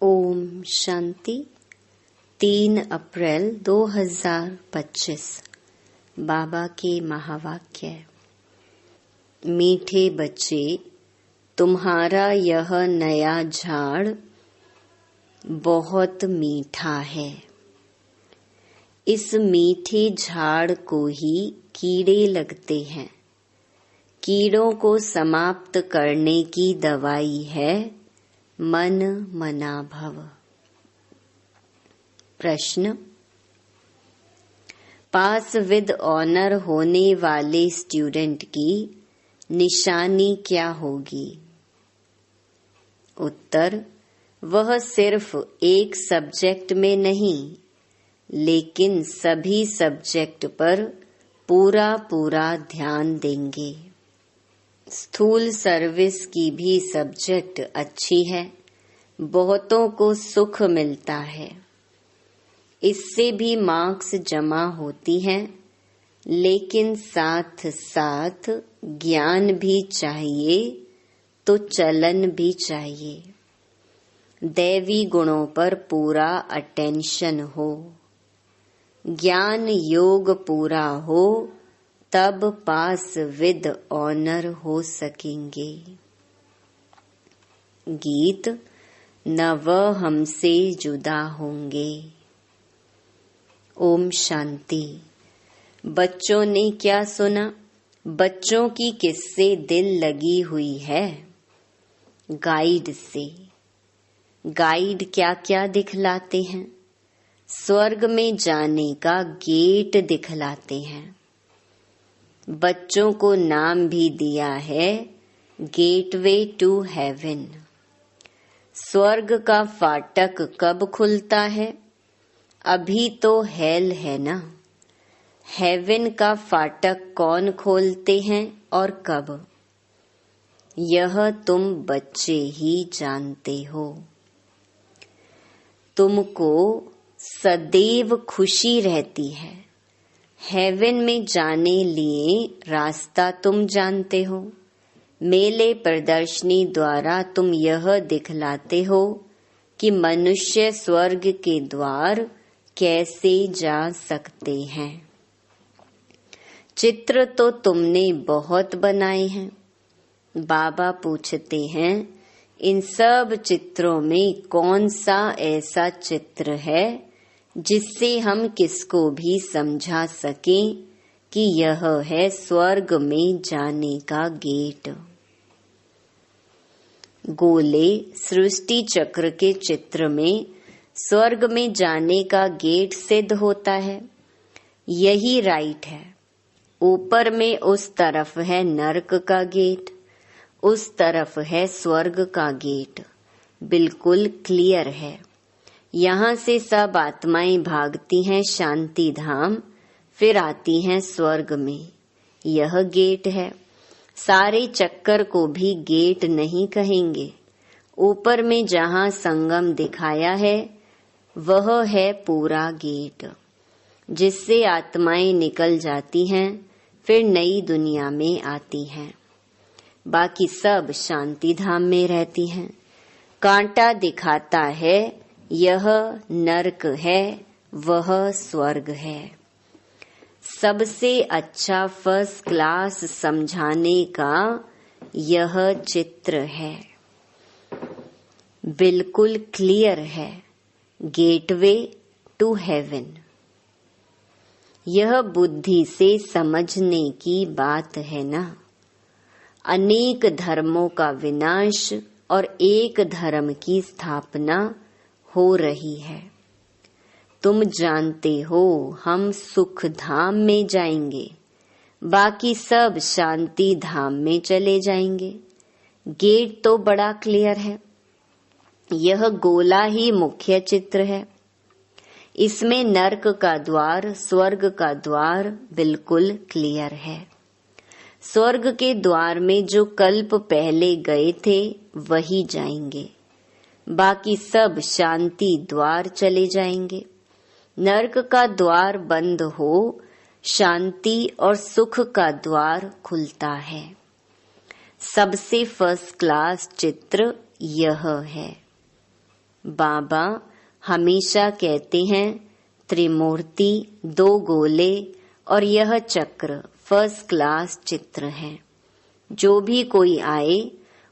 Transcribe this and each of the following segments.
ओम शांति। 3 अप्रैल 2025 बाबा के महावाक्य। मीठे बच्चे, तुम्हारा यह नया झाड़ बहुत मीठा है। इस मीठे झाड़ को ही कीड़े लगते हैं। कीड़ों को समाप्त करने की दवाई है मन मना भव। प्रश्न। पास विद ऑनर होने वाले स्टूडेंट की निशानी क्या होगी? उत्तर। वह सिर्फ एक सब्जेक्ट में नहीं, लेकिन सभी सब्जेक्ट पर पूरा ध्यान देंगे। स्थूल सर्विस की भी सब्जेक्ट अच्छी है, बहुतों को सुख मिलता है, इससे भी मार्क्स जमा होती हैं, लेकिन साथ साथ ज्ञान भी चाहिए तो चलन भी चाहिए। दैवी गुणों पर पूरा अटेंशन हो, ज्ञान योग पूरा हो, तब पास विद ऑनर हो सकेंगे। गीत। न वह हमसे जुदा होंगे। ओम शांति। बच्चों ने क्या सुना? बच्चों की किससे दिल लगी हुई है? गाइड से। गाइड क्या क्या दिखलाते हैं? स्वर्ग में जाने का गेट दिखलाते हैं। बच्चों को नाम भी दिया है गेटवे टू हेवन। स्वर्ग का फाटक कब खुलता है? अभी तो हेल है ना। हेवन का फाटक कौन खोलते हैं और कब? यह तुम बच्चे ही जानते हो। तुमको सदैव खुशी रहती है। हेवन में जाने लिए रास्ता तुम जानते हो। मेले प्रदर्शनी द्वारा तुम यह दिखलाते हो कि मनुष्य स्वर्ग के द्वार कैसे जा सकते हैं। चित्र तो तुमने बहुत बनाए हैं। बाबा पूछते हैं, इन सब चित्रों में कौन सा ऐसा चित्र है जिससे हम किसको भी समझा सकें कि यह है स्वर्ग में जाने का गेट। गोले सृष्टि चक्र के चित्र में स्वर्ग में जाने का गेट सिद्ध होता है। यही राइट है। ऊपर में उस तरफ है नरक का गेट, उस तरफ है स्वर्ग का गेट। बिल्कुल क्लियर है। यहाँ से सब आत्माएं भागती हैं शांति धाम, फिर आती हैं स्वर्ग में। यह गेट है। सारे चक्कर को भी गेट नहीं कहेंगे। ऊपर में जहाँ संगम दिखाया है वह है पूरा गेट, जिससे आत्माएं निकल जाती हैं, फिर नई दुनिया में आती हैं। बाकी सब शांति धाम में रहती हैं। कांटा दिखाता है यह नरक है, वह स्वर्ग है। सबसे अच्छा फर्स्ट क्लास समझाने का यह चित्र है। बिल्कुल क्लियर है। Gateway to heaven. यह बुद्धि से समझने की बात है ना। अनेक धर्मों का विनाश और एक धर्म की स्थापना हो रही है। तुम जानते हो हम सुख धाम में जाएंगे, बाकी सब शांति धाम में चले जाएंगे। गेट तो बड़ा क्लियर है। यह गोला ही मुख्य चित्र है। इसमें नरक का द्वार, स्वर्ग का द्वार बिल्कुल क्लियर है। स्वर्ग के द्वार में जो कल्प पहले गए थे वही जाएंगे, बाकी सब शांति द्वार चले जाएंगे। नरक का द्वार बंद हो, शांति और सुख का द्वार खुलता है। सबसे फर्स्ट क्लास चित्र यह है। बाबा हमेशा कहते हैं त्रिमूर्ति, 2 गोले और यह चक्र फर्स्ट क्लास चित्र है। जो भी कोई आए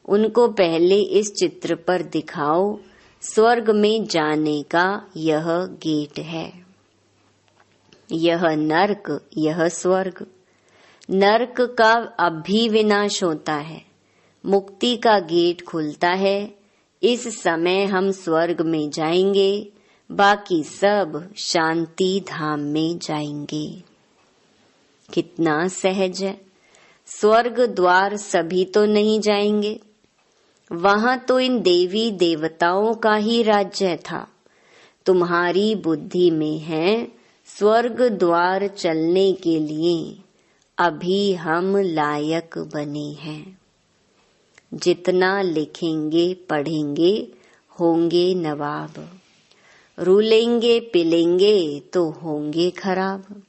उनको पहले इस चित्र पर दिखाओ, स्वर्ग में जाने का यह गेट है। यह नर्क, यह स्वर्ग। नर्क का अब भी विनाश होता है, मुक्ति का गेट खुलता है। इस समय हम स्वर्ग में जाएंगे, बाकी सब शांति धाम में जाएंगे। कितना सहज है। स्वर्ग द्वार सभी तो नहीं जाएंगे, वहां तो इन देवी देवताओं का ही राज्य था। तुम्हारी बुद्धि में है स्वर्ग द्वार चलने के लिए, अभी हम लायक बने हैं। जितना लिखेंगे पढ़ेंगे होंगे नवाब, रूलेंगे पिलेंगे तो होंगे खराब।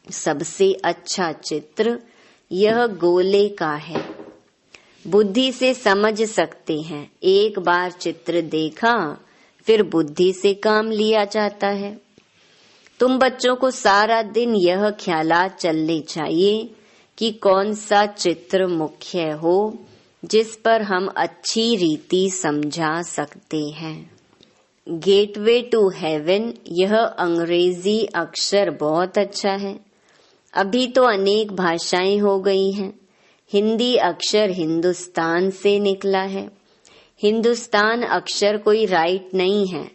सबसे अच्छा चित्र यह गोले का है। बुद्धि से समझ सकते हैं। एक बार चित्र देखा फिर बुद्धि से काम लिया जाता है। तुम बच्चों को सारा दिन यह ख्यालात चलने चाहिए कि कौन सा चित्र मुख्य हो, जिस पर हम अच्छी रीति समझा सकते हैं। गेटवे टू हेवन, यह अंग्रेजी अक्षर बहुत अच्छा है। अभी तो अनेक भाषाएं हो गई हैं। हिंदी अक्षर हिंदुस्तान से निकला है। हिंदुस्तान अक्षर कोई राइट नहीं है,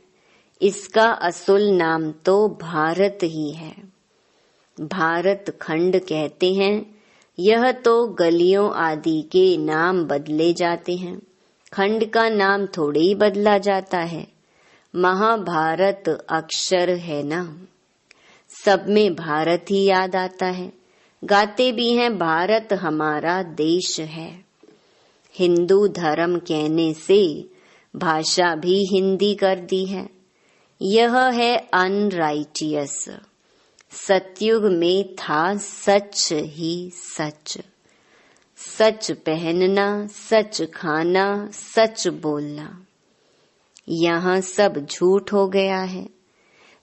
इसका असुल नाम तो भारत ही है। भारत खंड कहते हैं। यह तो गलियों आदि के नाम बदले जाते हैं, खंड का नाम थोड़े ही बदला जाता है। महाभारत अक्षर है ना, सब में भारत ही याद आता है। गाते भी हैं भारत हमारा देश है। हिंदू धर्म कहने से भाषा भी हिंदी कर दी है। यह है अनराइटियस। सतयुग में था सच ही सच। सच पहनना, सच खाना, सच बोलना। यहाँ सब झूठ हो गया है।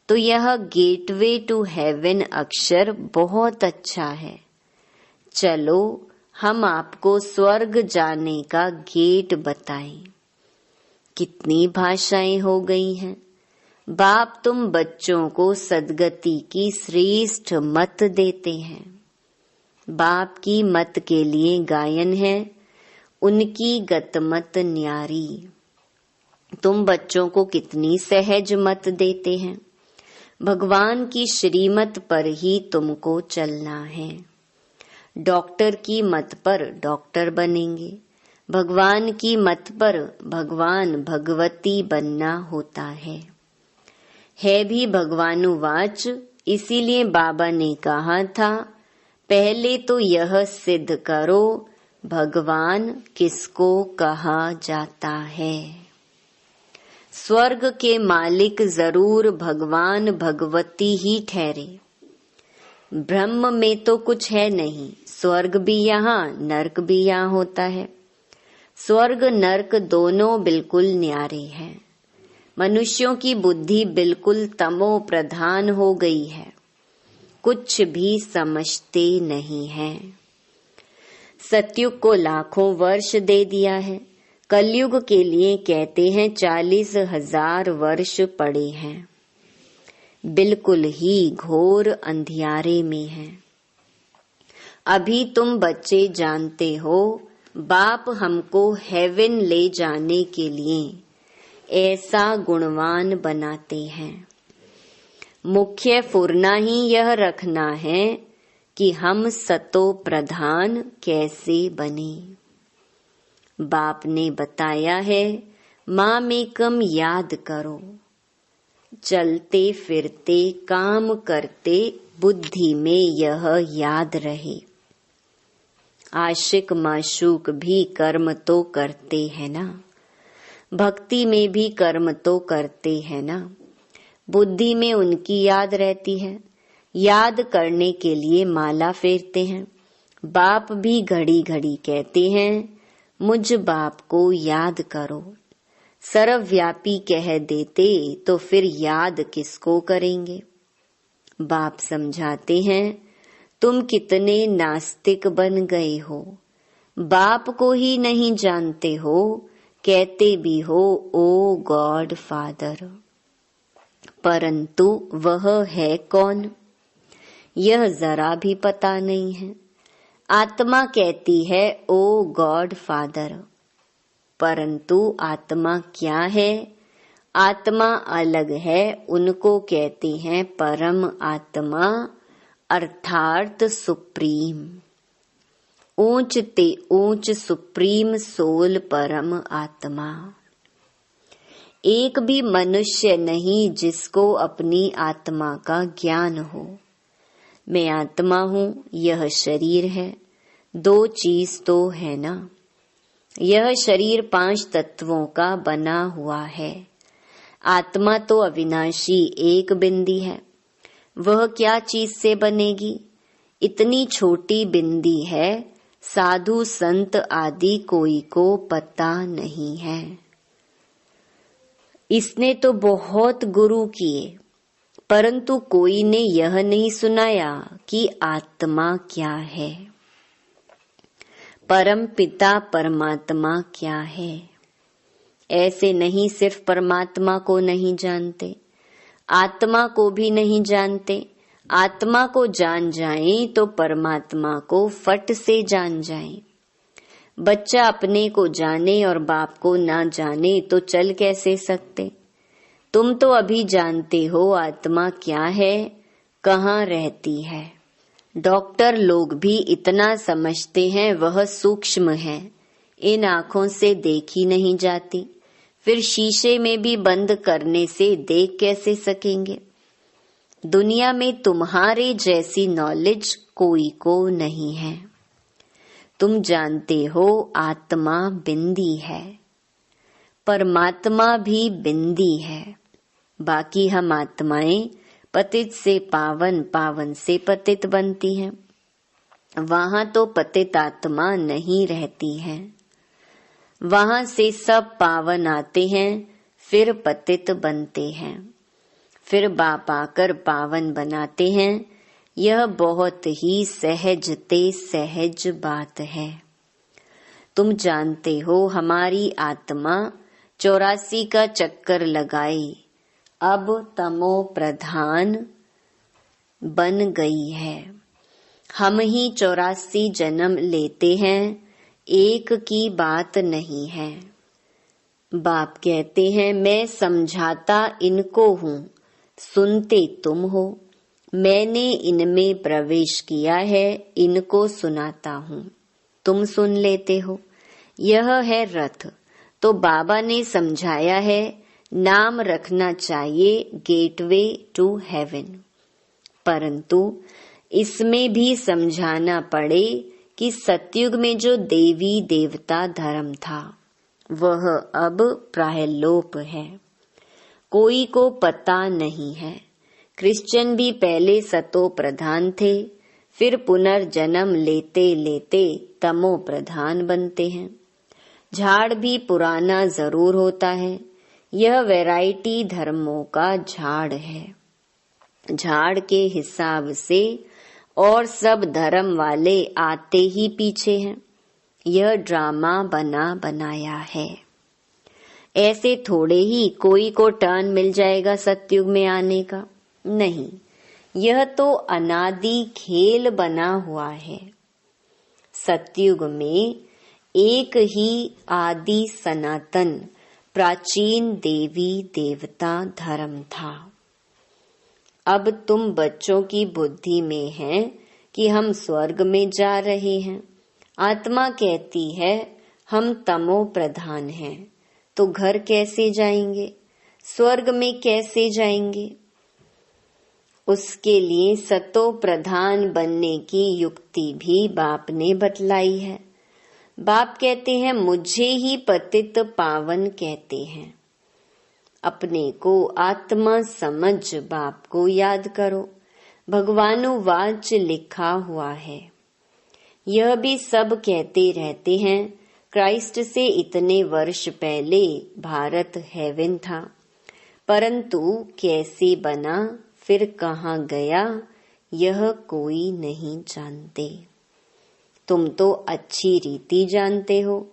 तो यह गेटवे टू हेवन अक्षर बहुत अच्छा है। चलो हम आपको स्वर्ग जाने का गेट बताएं। कितनी भाषाएं हो गई हैं। बाप तुम बच्चों को सद्गति की श्रेष्ठ मत देते हैं। बाप की मत के लिए गायन है, उनकी गतमत न्यारी। तुम बच्चों को कितनी सहज मत देते हैं। भगवान की श्रीमत पर ही तुमको चलना है। डॉक्टर की मत पर डॉक्टर बनेंगे, भगवान की मत पर भगवान भगवती बनना होता है भी भगवानुवाच। इसीलिए बाबा ने कहा था, पहले तो यह सिद्ध करो भगवान किसको कहा जाता है। स्वर्ग के मालिक जरूर भगवान भगवती ही ठहरे। ब्रह्म में तो कुछ है नहीं। स्वर्ग भी यहाँ, नर्क भी यहाँ होता है। स्वर्ग नर्क दोनों बिल्कुल न्यारे हैं। मनुष्यों की बुद्धि बिल्कुल तमो प्रधान हो गई है, कुछ भी समझते नहीं हैं। सतयुग को लाखों वर्ष दे दिया है। कलयुग के लिए कहते हैं 40,000 वर्ष पड़े हैं। बिल्कुल ही घोर अंधियारे में हैं। अभी तुम बच्चे जानते हो, बाप हमको हेवन ले जाने के लिए ऐसा गुणवान बनाते हैं। मुख्य फुरना ही यह रखना है कि हम सतो प्रधान कैसे बने। बाप ने बताया है, मामेकम याद करो। चलते फिरते काम करते बुद्धि में यह याद रहे। आशिक माशूक भी कर्म तो करते हैं ना, भक्ति में भी कर्म तो करते हैं ना। बुद्धि में उनकी याद रहती है। याद करने के लिए माला फेरते हैं। बाप भी घड़ी घड़ी कहते हैं, मुझ बाप को याद करो। सर्वव्यापी कह देते तो फिर याद किसको करेंगे। बाप समझाते हैं, तुम कितने नास्तिक बन गए हो, बाप को ही नहीं जानते हो, कहते भी हो ओ गॉड फादर, परंतु वह है कौन यह जरा भी पता नहीं है। आत्मा कहती है ओ गॉड फादर, परंतु आत्मा क्या है? आत्मा अलग है, उनको कहते हैं परम आत्मा अर्थात सुप्रीम। ऊंच ते ऊंच सुप्रीम सोल परम आत्मा। एक भी मनुष्य नहीं जिसको अपनी आत्मा का ज्ञान हो। मैं आत्मा हूँ, यह शरीर है, दो चीज तो है ना। यह शरीर 5 तत्वों का बना हुआ है। आत्मा तो अविनाशी एक बिंदी है, वह क्या चीज से बनेगी? इतनी छोटी बिंदी है, साधु संत आदि कोई को पता नहीं है। इसने तो बहुत गुरु किए, परंतु कोई ने यह नहीं सुनाया कि आत्मा क्या है, परम पिता परमात्मा क्या है। ऐसे नहीं सिर्फ परमात्मा को नहीं जानते, आत्मा को भी नहीं जानते। आत्मा को जान जाएं तो परमात्मा को फट से जान जाएं। बच्चा अपने को जाने और बाप को ना जाने तो चल कैसे सकते। तुम तो अभी जानते हो आत्मा क्या है, कहाँ रहती है। डॉक्टर लोग भी इतना समझते हैं वह सूक्ष्म है, इन आँखों से देखी नहीं जाती। फिर शीशे में भी बंद करने से देख कैसे सकेंगे। दुनिया में तुम्हारे जैसी नॉलेज कोई को नहीं है। तुम जानते हो आत्मा बिंदी है, परमात्मा भी बिंदी है। बाकी हम आत्माएं पतित से पावन, पावन से पतित बनती हैं। वहां तो पतित आत्मा नहीं रहती है, वहां से सब पावन आते हैं, फिर पतित बनते हैं, फिर बाप आकर पावन बनाते हैं। यह बहुत ही सहजते सहज बात है। तुम जानते हो हमारी आत्मा 84 का चक्कर लगाई, अब तमो प्रधान बन गई है। हम ही 84 जन्म लेते हैं, एक की बात नहीं है। बाप कहते हैं मैं समझाता इनको हूँ, सुनते तुम हो। मैंने इनमें प्रवेश किया है, इनको सुनाता हूँ, तुम सुन लेते हो। यह है रथ, तो बाबा ने समझाया है नाम रखना चाहिए गेटवे टू हेवन, परंतु इसमें भी समझाना पड़े कि सतयुग में जो देवी देवता धर्म था वह अब प्रायलोप है, कोई को पता नहीं है। क्रिश्चियन भी पहले सतो प्रधान थे, फिर पुनर्जन्म लेते लेते तमो प्रधान बनते हैं। झाड़ भी पुराना जरूर होता है, यह वैरायटी धर्मों का झाड़ है। झाड़ के हिसाब से और सब धर्म वाले आते ही पीछे हैं। यह ड्रामा बना बनाया है। ऐसे थोड़े ही कोई को टर्न मिल जाएगा सतयुग में आने का, नहीं, यह तो अनादि खेल बना हुआ है। सतयुग में एक ही आदि सनातन प्राचीन देवी देवता धर्म था। अब तुम बच्चों की बुद्धि में है कि हम स्वर्ग में जा रहे हैं। आत्मा कहती है हम तमो प्रधान हैं, तो घर कैसे जाएंगे, स्वर्ग में कैसे जाएंगे। उसके लिए सतो प्रधान बनने की युक्ति भी बाप ने बतलाई है। बाप कहते हैं मुझे ही पतित पावन कहते हैं। अपने को आत्मा समझ बाप को याद करो, भगवानुवाच लिखा हुआ है। यह भी सब कहते रहते हैं क्राइस्ट से इतने वर्ष पहले भारत हेवन था, परंतु कैसे बना, फिर कहाँ गया, यह कोई नहीं जानते। तुम तो अच्छी रीति जानते हो,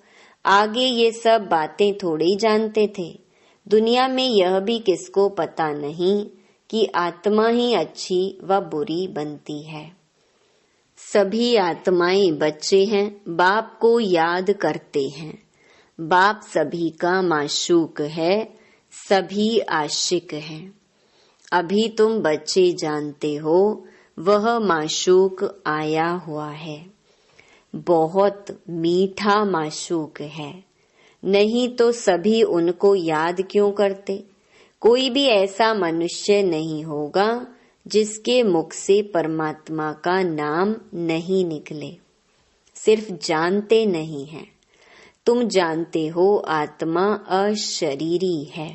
आगे ये सब बातें थोड़े ही जानते थे। दुनिया में यह भी किसको पता नहीं कि आत्मा ही अच्छी व बुरी बनती है। सभी आत्माएं बच्चे हैं, बाप को याद करते हैं। बाप सभी का माशूक है, सभी आशिक हैं। अभी तुम बच्चे जानते हो, वह माशूक आया हुआ है, बहुत मीठा माशूक है। नहीं तो सभी उनको याद क्यों करते। कोई भी ऐसा मनुष्य नहीं होगा जिसके मुख से परमात्मा का नाम नहीं निकले। सिर्फ जानते नहीं हैं। तुम जानते हो आत्मा अशरीरी है।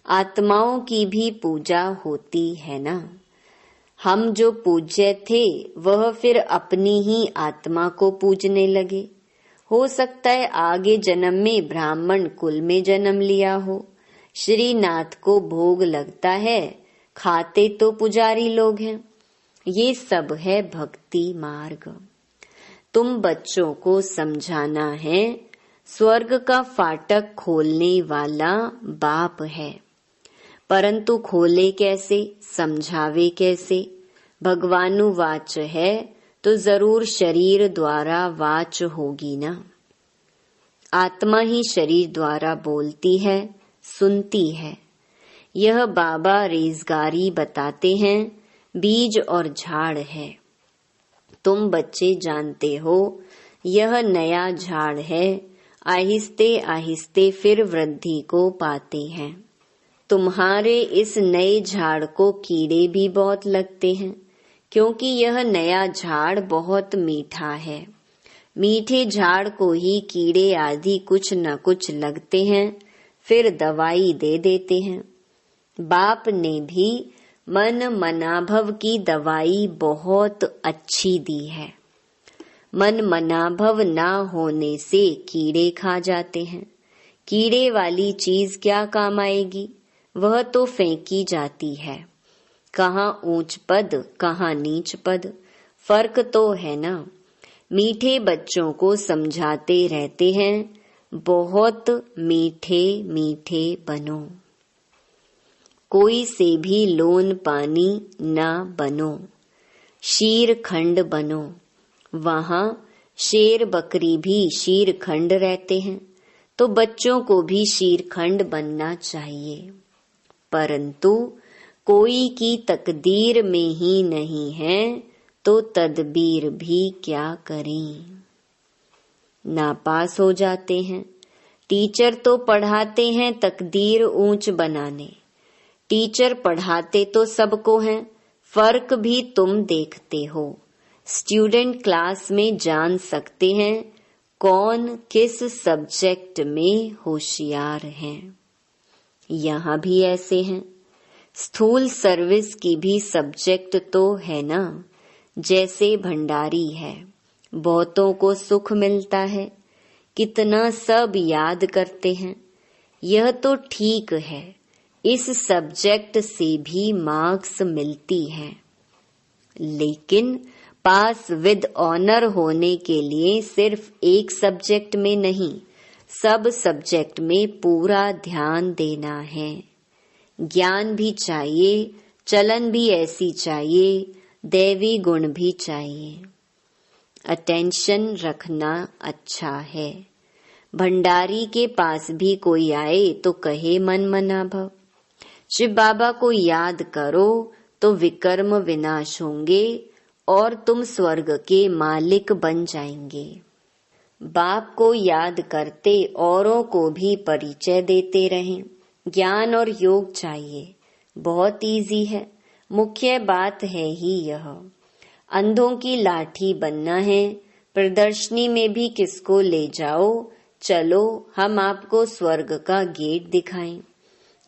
आत्माओं की भी पूजा होती है ना। हम जो पूज्य थे वह फिर अपनी ही आत्मा को पूजने लगे। हो सकता है आगे जन्म में ब्राह्मण कुल में जन्म लिया हो। श्रीनाथ को भोग लगता है, खाते तो पुजारी लोग हैं। ये सब है भक्ति मार्ग। तुम बच्चों को समझाना है, स्वर्ग का फाटक खोलने वाला बाप है, परंतु खोले कैसे, समझावे कैसे। भगवानुवाच है तो जरूर शरीर द्वारा वाच होगी ना। आत्मा ही शरीर द्वारा बोलती है, सुनती है। यह बाबा रेजगारी बताते हैं, बीज और झाड़ है। तुम बच्चे जानते हो यह नया झाड़ है, आहिस्ते आहिस्ते फिर वृद्धि को पाते हैं। तुम्हारे इस नए झाड़ को कीड़े भी बहुत लगते हैं, क्योंकि यह नया झाड़ बहुत मीठा है। मीठे झाड़ को ही कीड़े आदि कुछ न कुछ लगते हैं, फिर दवाई दे देते हैं। बाप ने भी मन मनाभव की दवाई बहुत अच्छी दी है। मन मनाभव ना होने से कीड़े खा जाते हैं। कीड़े वाली चीज क्या काम आएगी, वह तो फेंकी जाती है। कहाँ ऊंच पद, कहाँ नीच पद, फर्क तो है ना। मीठे बच्चों को समझाते रहते हैं, बहुत मीठे मीठे बनो। कोई से भी लोन पानी ना बनो, शीर खंड बनो। वहाँ शेर बकरी भी शीर खंड रहते हैं, तो बच्चों को भी शीर खंड बनना चाहिए। परंतु कोई की तकदीर में ही नहीं है, तो तदबीर भी क्या करें। नापास हो जाते हैं। टीचर तो पढ़ाते हैं तकदीर ऊंच बनाने। टीचर पढ़ाते तो सबको हैं, फर्क भी तुम देखते हो। स्टूडेंट क्लास में जान सकते हैं कौन किस सब्जेक्ट में होशियार हैं। यहाँ भी ऐसे हैं। स्थूल सर्विस की भी सब्जेक्ट तो है ना। जैसे भंडारी है, बहुतों को सुख मिलता है, कितना सब याद करते हैं। यह तो ठीक है, इस सब्जेक्ट से भी मार्क्स मिलती हैं, लेकिन पास विद ऑनर होने के लिए सिर्फ एक सब्जेक्ट में नहीं, सब सब्जेक्ट में पूरा ध्यान देना है। ज्ञान भी चाहिए, चलन भी ऐसी चाहिए, दैवी गुण भी चाहिए। अटेंशन रखना अच्छा है। भंडारी के पास भी कोई आए तो कहे मन मना भव। शिव बाबा को याद करो तो विकर्म विनाश होंगे और तुम स्वर्ग के मालिक बन जाएंगे। बाप को याद करते औरों को भी परिचय देते रहें। ज्ञान और योग चाहिए, बहुत इजी है। मुख्य बात है ही यह। अंधों की लाठी बनना है। प्रदर्शनी में भी किसको ले जाओ, चलो हम आपको स्वर्ग का गेट दिखाएं।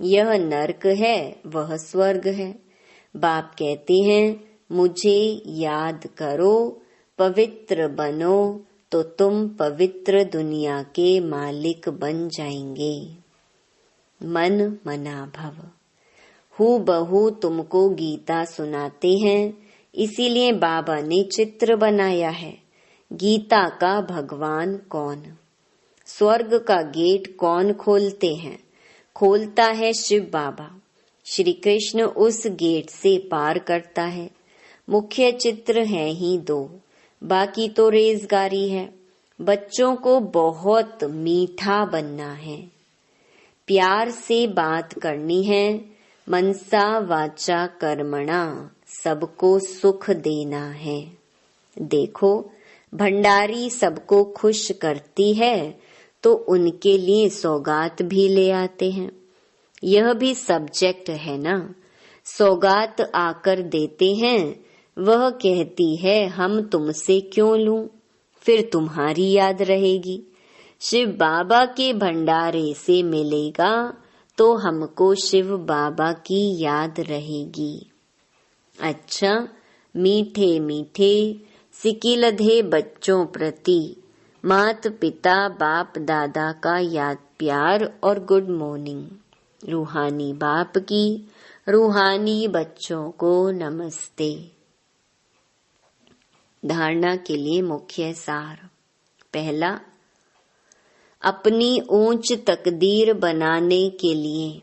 यह नर्क है, वह स्वर्ग है। बाप कहते हैं मुझे याद करो, पवित्र बनो, तो तुम पवित्र दुनिया के मालिक बन जाएंगे। मन मना भव। हूबहू तुमको गीता सुनाते हैं, इसीलिए बाबा ने चित्र बनाया है। गीता का भगवान कौन? स्वर्ग का गेट कौन खोलते हैं? खोलता है शिव बाबा। श्री कृष्ण उस गेट से पार करता है। मुख्य चित्र है ही 2, बाकी तो रेजगारी है। बच्चों को बहुत मीठा बनना है, प्यार से बात करनी है। मनसा वाचा कर्मणा, सबको सुख देना है। देखो, भंडारी सबको खुश करती है तो उनके लिए सौगात भी ले आते हैं। यह भी सब्जेक्ट है ना। सौगात आकर देते हैं, वह कहती है हम तुमसे क्यों लूं, फिर तुम्हारी याद रहेगी। शिव बाबा के भंडारे से मिलेगा तो हमको शिव बाबा की याद रहेगी। अच्छा, मीठे मीठे सिकिलधे बच्चों प्रति मात पिता बाप दादा का याद प्यार और गुड मॉर्निंग। रूहानी बाप की रूहानी बच्चों को नमस्ते। धारणा के लिए मुख्य सार। पहला, अपनी ऊंच तकदीर बनाने के लिए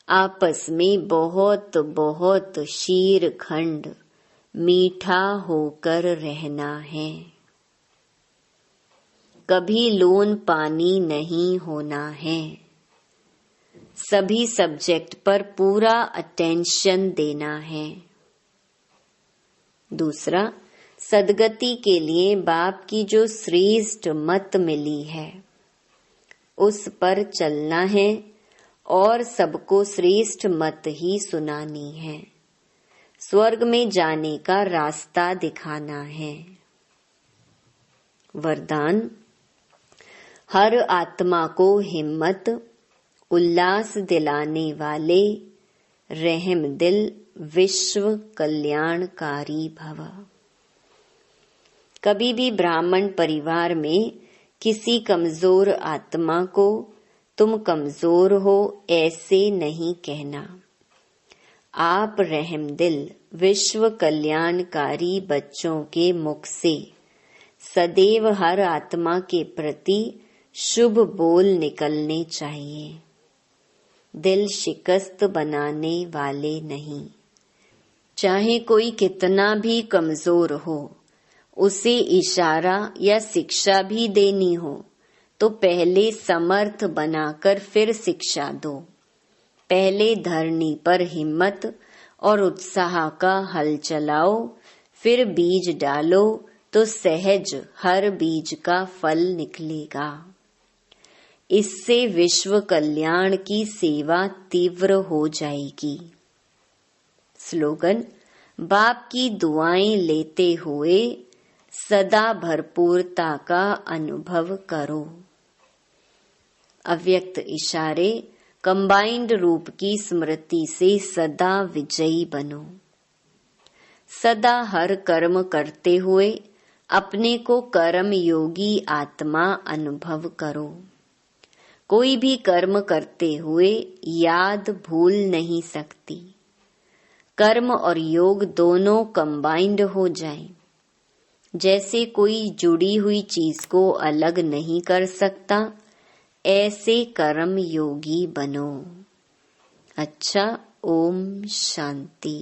आपस में बहुत बहुत शीर खंड मीठा होकर रहना है। कभी लोन पानी नहीं होना है। सभी सब्जेक्ट पर पूरा अटेंशन देना है। दूसरा, सदगति के लिए बाप की जो श्रेष्ठ मत मिली है उस पर चलना है और सबको श्रेष्ठ मत ही सुनानी है। स्वर्ग में जाने का रास्ता दिखाना है। वरदान, हर आत्मा को हिम्मत उल्लास दिलाने वाले रहम दिल विश्व कल्याणकारी भव। कभी भी ब्राह्मण परिवार में किसी कमजोर आत्मा को तुम कमजोर हो ऐसे नहीं कहना। आप रहम दिल विश्व कल्याणकारी बच्चों के मुख से सदैव हर आत्मा के प्रति शुभ बोल निकलने चाहिए। दिल शिकस्त बनाने वाले नहीं। चाहे कोई कितना भी कमजोर हो, उसे इशारा या शिक्षा भी देनी हो तो पहले समर्थ बनाकर फिर शिक्षा दो। पहले धरनी पर हिम्मत और उत्साह का हल चलाओ, फिर बीज डालो तो सहज हर बीज का फल निकलेगा। इससे विश्व कल्याण की सेवा तीव्र हो जाएगी। स्लोगन, बाप की दुआएं लेते हुए सदा भरपूरता का अनुभव करो। अव्यक्त इशारे कंबाइंड रूप की स्मृति से सदा विजयी बनो। सदा हर कर्म करते हुए अपने को कर्म योगी आत्मा अनुभव करो। कोई भी कर्म करते हुए याद भूल नहीं सकती। कर्म और योग दोनों कंबाइंड हो जाएं। जैसे कोई जुड़ी हुई चीज को अलग नहीं कर सकता, ऐसे कर्म योगी बनो। अच्छा, ओम शांति।